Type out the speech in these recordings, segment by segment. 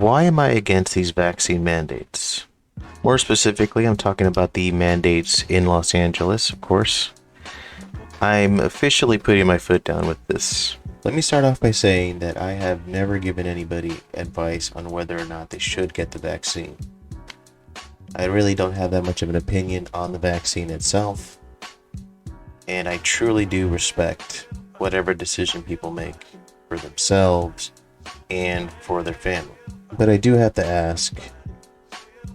why am I against these vaccine mandates? More specifically, I'm talking about the mandates in Los Angeles, of course. I'm officially putting my foot down with this. Let me start off by saying that I have never given anybody advice on whether or not they should get the vaccine. I really don't have that much of an opinion on the vaccine itself, and I truly do respect whatever decision people make for themselves and for their family. But I do have to ask,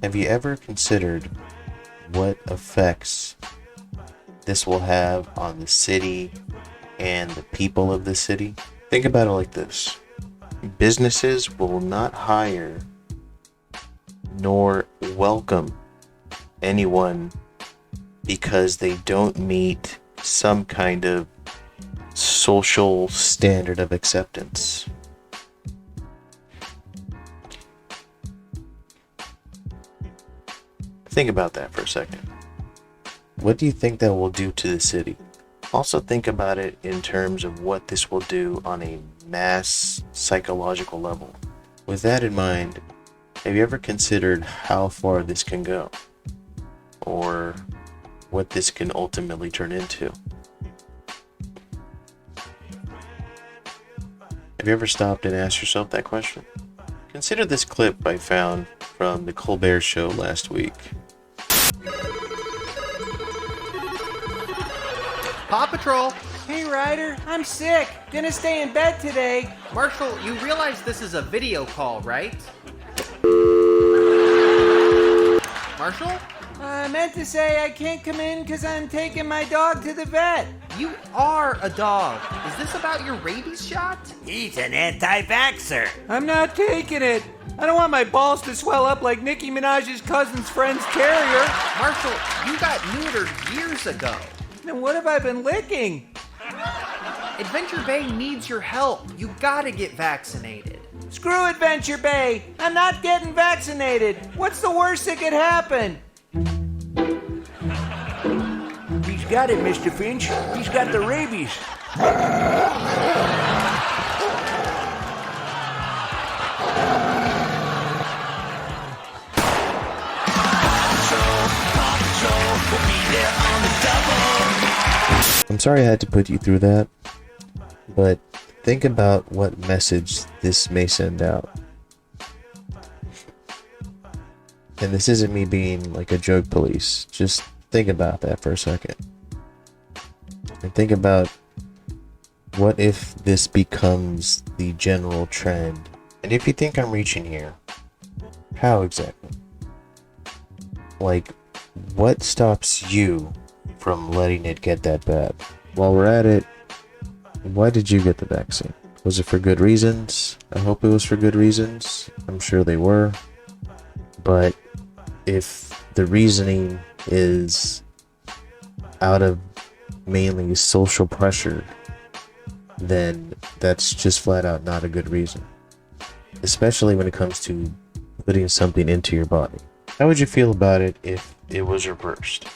have you ever considered what effects this will have on the city and the people of the city? Think about it like this. Businesses will not hire nor welcome anyone because they don't meet some kind of social standard of acceptance. Think about that for a second. What do you think that will do to the city? Also think about it in terms of what this will do on a mass psychological level. With that in mind, have you ever considered how far this can go? Or what this can ultimately turn into? Have you ever stopped and asked yourself that question? Consider this clip I found from the Colbert Show last week. Paw Patrol! Hey Ryder, I'm sick. Gonna stay in bed today. Marshall, you realize this is a video call, right? Marshall? I meant to say I can't come in because I'm taking my dog to the vet. You are a dog. Is this about your rabies shot? He's an anti-vaxxer. I'm not taking it. I don't want my balls to swell up like Nicki Minaj's cousin's friend's terrier. Marshall, you got neutered years ago. Then what have I been licking? Adventure Bay needs your help. You gotta get vaccinated. Screw Adventure Bay. I'm not getting vaccinated. What's the worst that could happen? He's got it, Mr. Finch. He's got the rabies. I'm sorry I had to put you through that, but think about what message this may send out. And this isn't me being like a joke police. Just think about that for a second. And think about what if this becomes the general trend. And if you think I'm reaching here, how exactly? Like, what stops you from letting it get that bad? While we're at it, why did you get the vaccine? Was it for good reasons? I hope it was for good reasons. I'm sure they were. But if the reasoning is out of mainly social pressure, then that's just flat out not a good reason. Especially when it comes to putting something into your body. How would you feel about it if it was reversed?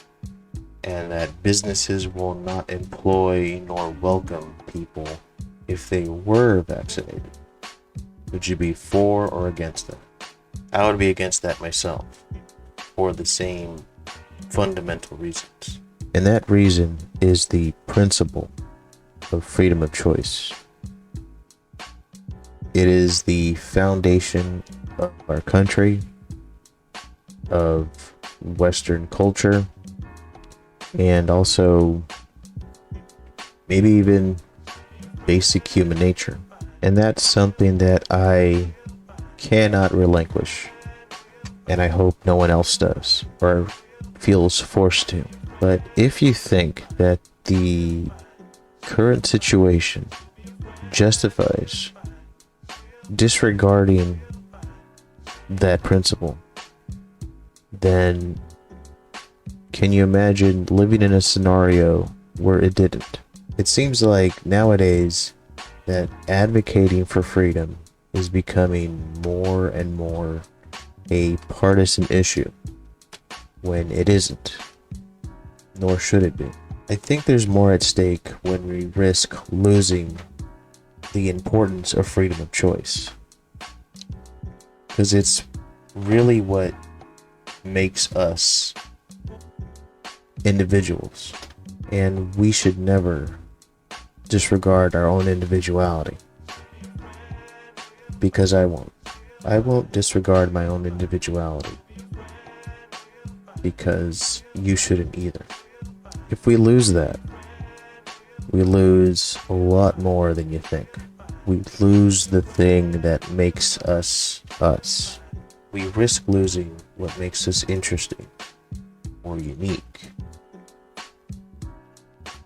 And that businesses will not employ nor welcome people if they were vaccinated? Would you be for or against that? I would be against that myself, for the same fundamental reasons. And that reason is the principle of freedom of choice. It is the foundation of our country, of Western culture, and also maybe even basic human nature. And that's something that I cannot relinquish, and I hope no one else does or feels forced to. But if you think that the current situation justifies disregarding that principle, then can you imagine living in a scenario where it didn't? It seems like nowadays that advocating for freedom is becoming more and more a partisan issue when it isn't, nor should it be. I think there's more at stake when we risk losing the importance of freedom of choice. Because it's really what makes us individuals. And we should never disregard our own individuality. Because I won't. I won't disregard my own individuality. Because you shouldn't either. If we lose that, we lose a lot more than you think. We lose the thing that makes us us. We risk losing what makes us interesting or unique.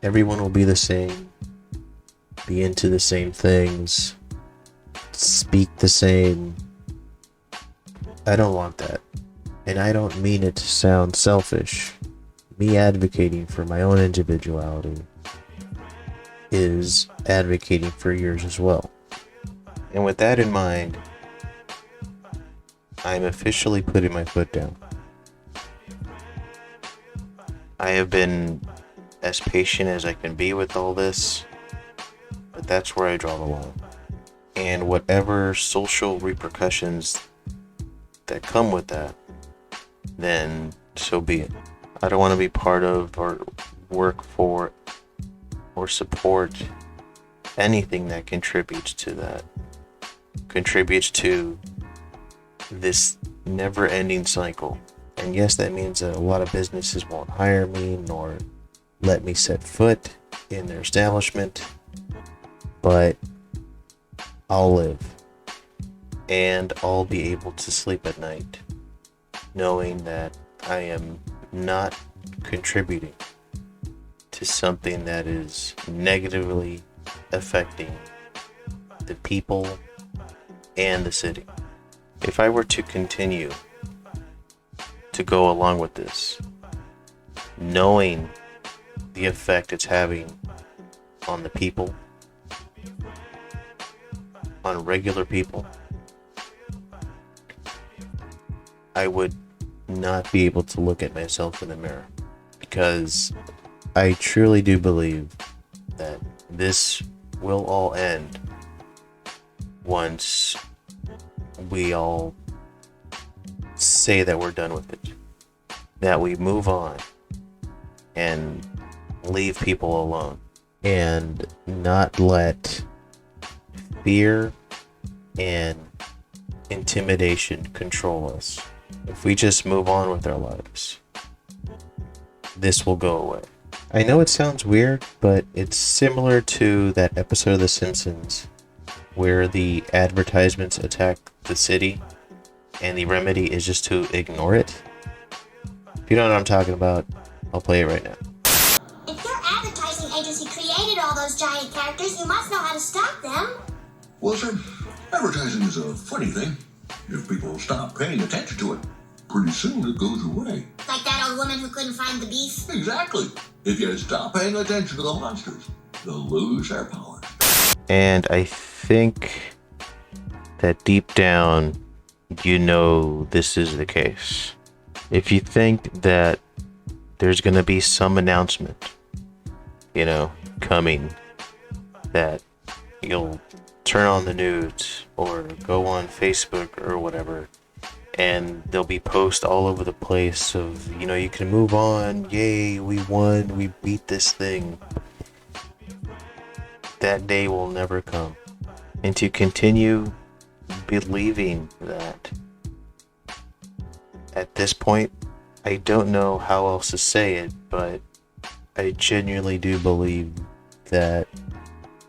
Everyone will be the same, be into the same things, speak the same. I don't want that. And I don't mean it to sound selfish. Me advocating for my own individuality is advocating for yours as well. And with that in mind, I'm officially putting my foot down. I have been as patient as I can be with all this, but that's where I draw the line. And whatever social repercussions that come with that, then so be it. I don't want to be part of or work for or support anything that contributes to that. Contributes to this never-ending cycle. And yes, that means that a lot of businesses won't hire me nor let me set foot in their establishment, but I'll live. And I'll be able to sleep at night knowing that I am not contributing to something that is negatively affecting the people and the city. If I were to continue to go along with this, knowing the effect it's having on the people, on regular people, I would not be able to look at myself in the mirror, because I truly do believe that this will all end once we all say that we're done with it, that we move on and leave people alone and not let fear and intimidation control us. If we just move on with our lives, this will go away. I know it sounds weird, but it's similar to that episode of The Simpsons where the advertisements attack the city and the remedy is just to ignore it. If you don't know what I'm talking about, I'll play it right now. If your advertising agency created all those giant characters, you must know how to stop them. Well, sir, advertising is a funny thing. If people stop paying attention to it, pretty soon it goes away. Like that old woman who couldn't find the beef? Exactly. If you stop paying attention to the monsters, they'll lose their power. And I think that deep down, you know this is the case. If you think that there's going to be some announcement, coming, that you'll turn on the news or go on Facebook or whatever, and there'll be posts all over the place of, you can move on, yay, we won, we beat this thing. That day will never come. And to continue believing that, at this point, I don't know how else to say it, but I genuinely do believe that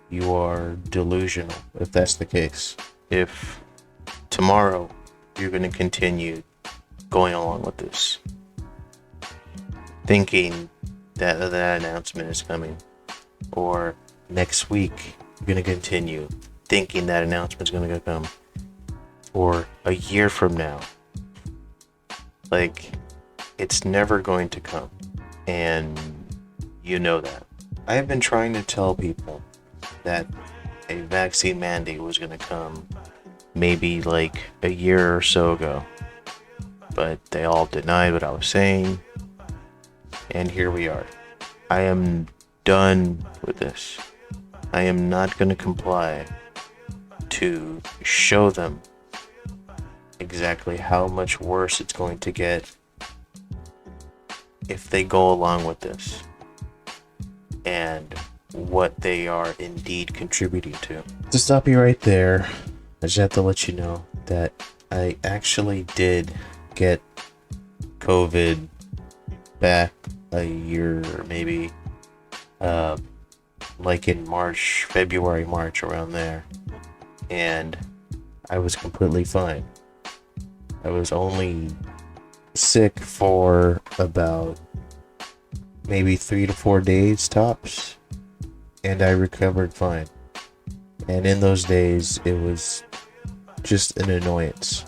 you are delusional, if that's the case. If tomorrow you're going to continue going along with this, thinking that that announcement is coming, or next week you're going to continue thinking that announcement is going to come, or a year from now, it's never going to come, and you know that. I have been trying to tell people that a vaccine mandate was going to come maybe a year or so ago, but they all denied what I was saying, and here we are. I am done with this. I am not going to comply to show them exactly how much worse it's going to get if they go along with this, and what they are indeed contributing to. To stop you right there, I just have to let you know that I actually did get COVID back a year, maybe, like in March, February, March, around there. And I was completely fine. I was only sick for about maybe 3 to 4 days tops, and I recovered fine. And in those days, it was just an annoyance.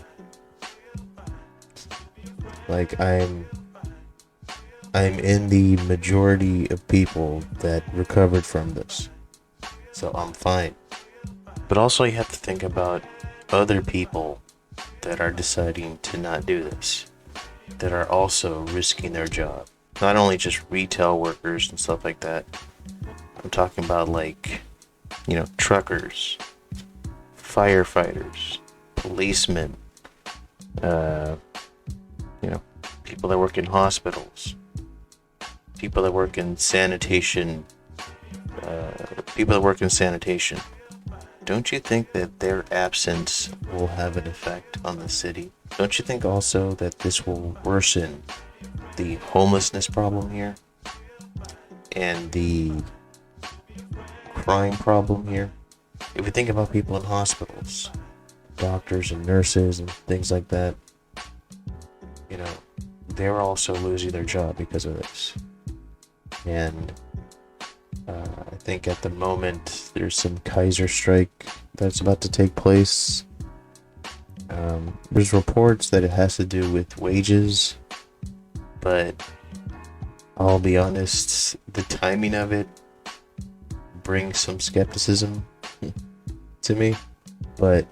Like, I'm in the majority of people that recovered from this, so I'm fine. But also, you have to think about other people that are deciding to not do this, that are also risking their job. Not only just retail workers and stuff like that. I'm talking about, like, truckers, firefighters, policemen, people that work in hospitals, people that work in sanitation, Don't you think that their absence will have an effect on the city? Don't you think also that this will worsen the homelessness problem here? And the crime problem here? If you think about people in hospitals, doctors and nurses and things like that, they're also losing their job because of this. And I think at the moment there's some Kaiser strike that's about to take place. There's reports that it has to do with wages, but I'll be honest, the timing of it brings some skepticism to me. But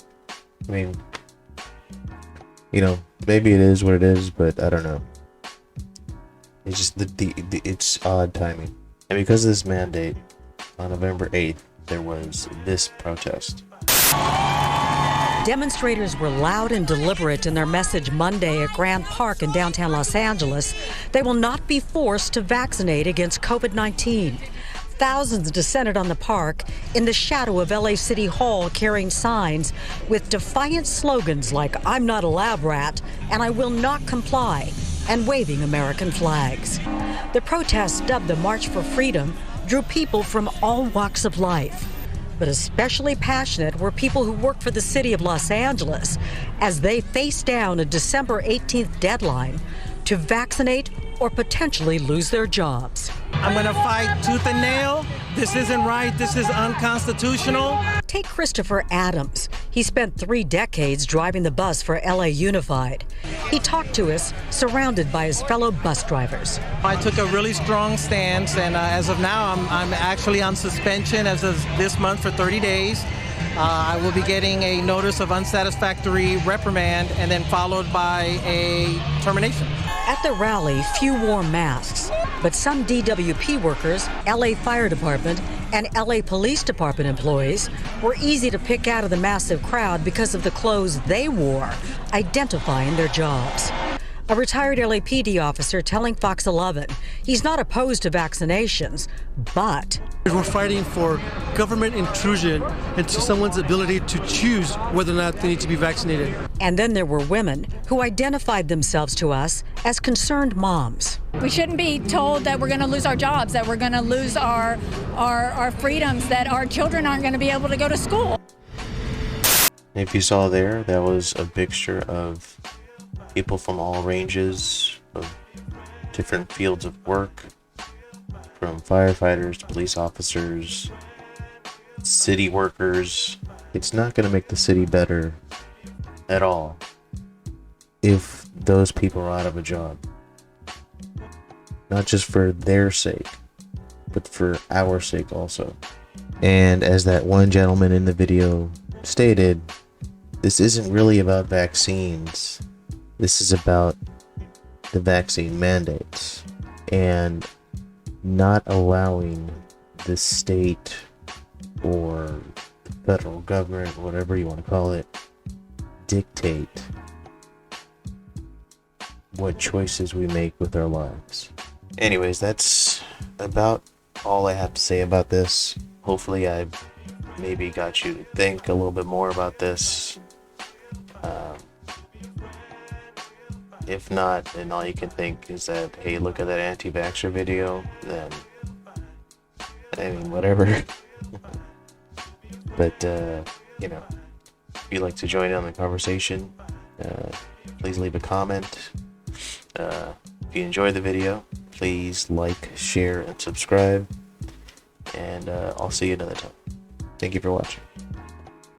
I mean, maybe it is what it is, but I don't know. It's just it's odd timing. And because of this mandate, on November 8th, there was this protest. Demonstrators were loud and deliberate in their message Monday at Grand Park in downtown Los Angeles. They will not be forced to vaccinate against COVID-19. Thousands descended on the park in the shadow of LA City Hall carrying signs with defiant slogans like "I'm not a lab rat" and "I will not comply," and waving American flags. The protest, dubbed the March for Freedom, drew people from all walks of life. But especially passionate were people who work for the city of Los Angeles as they faced down a December 18th deadline to vaccinate or potentially lose their jobs. I'm going to fight tooth and nail. This isn't right. This is unconstitutional. Take Christopher Adams. He spent 3 decades driving the bus for LA Unified. He talked to us surrounded by his fellow bus drivers. I took a really strong stance, and as of now, I'm actually on suspension as of this month for 30 days. I will be getting a notice of unsatisfactory reprimand and then followed by a termination. At the rally, few wore masks, but some DWP workers, LA Fire Department, and LA Police Department employees were easy to pick out of the massive crowd because of the clothes they wore, identifying their jobs. A retired LAPD officer telling Fox 11 he's not opposed to vaccinations, but we're fighting for government intrusion into someone's ability to choose whether or not they need to be vaccinated. And then there were women who identified themselves to us as concerned moms. We shouldn't be told that we're going to lose our jobs, that we're going to lose our freedoms, that our children aren't going to be able to go to school. If you saw there, that was a mixture of people from all ranges of different fields of work, from firefighters to police officers, city workers. It's not going to make the city better at all if those people are out of a job. Not just for their sake, but for our sake also. And as that one gentleman in the video stated, this isn't really about vaccines. This is about the vaccine mandates and not allowing the state or the federal government, whatever you want to call it, dictate what choices we make with our lives. Anyways, that's about all I have to say about this. Hopefully I maybe got you to think a little bit more about this. If not, then all you can think is that, hey, look at that anti-vaxxer video, then, I mean, whatever. But, you know, if you'd like to join in on the conversation, please leave a comment. If you enjoyed the video, please like, share, and subscribe. And I'll see you another time. Thank you for watching.